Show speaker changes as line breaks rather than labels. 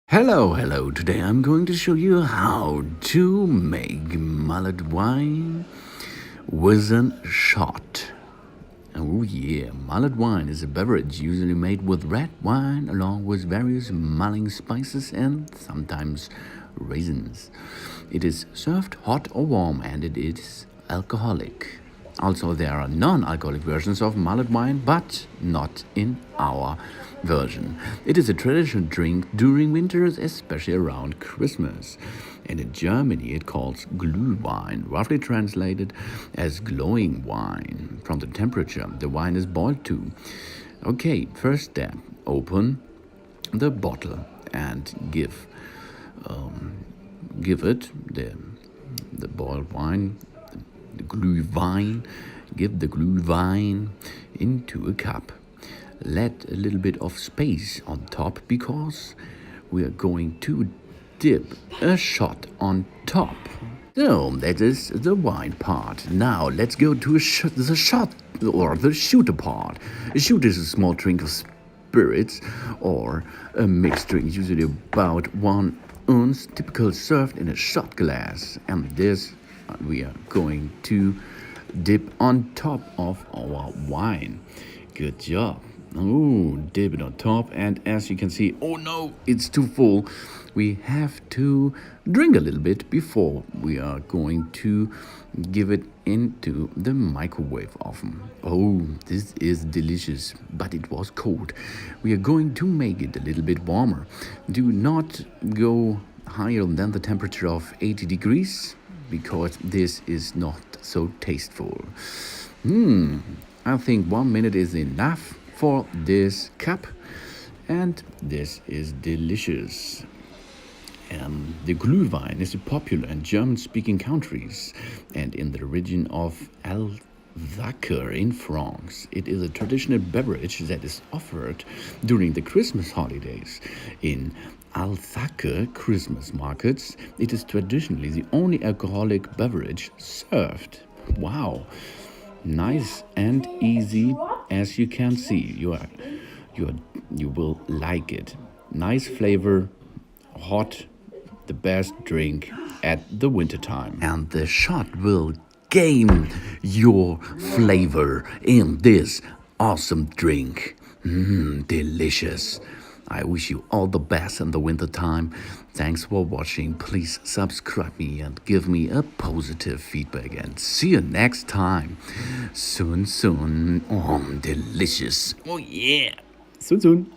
Hello. Today I'm going to show you how to make mulled wine with a shot. Oh yeah, mulled wine is a beverage usually made with red wine along with various mulling spices and sometimes raisins. It is served hot or warm and it is alcoholic. Also, there are non-alcoholic versions of mulled wine, but not in our version. It is a traditional drink during winters, especially around Christmas. And in Germany, it calls Gluhwein, roughly translated as glowing wine. From the temperature the wine is boiled to. Okay, first step: open the bottle and give it the boiled wine. The Gluhwein, give the Gluhwein into a cup. Let a little bit of space on top because we are going to dip a shot on top. So that is the wine part. Now let's go to the shot or the shooter part. A shooter is a small drink of spirits or a mixed drink, usually about 1 ounce, typically served in a shot glass. And this we are going to dip on top of our wine. Good job. Oh, dip it on top, and as you can see, oh no, it's too full. We have to drink a little bit before we are going to give it into the microwave oven. Oh, this is delicious, but it was cold. We are going to make it a little bit warmer. Do not go higher than the temperature of 80 degrees because this is not so tasteful. I think 1 minute is enough for this cup, and this is delicious. The Gluhwein is popular in German-speaking countries and in the region of Alsace in France. It is a traditional beverage that is offered during the Christmas holidays. In Alsace Christmas markets, it is traditionally the only alcoholic beverage served. Wow, nice and easy, as you can see. You will like it. Nice flavor, hot, the best drink at the winter time. And the shot will gain your flavor in this awesome drink. Delicious. I wish you all the best in the winter time. Thanks for watching. Please subscribe me and give me a positive feedback, and see you next time. Soon. Oh, delicious. Oh yeah. Soon.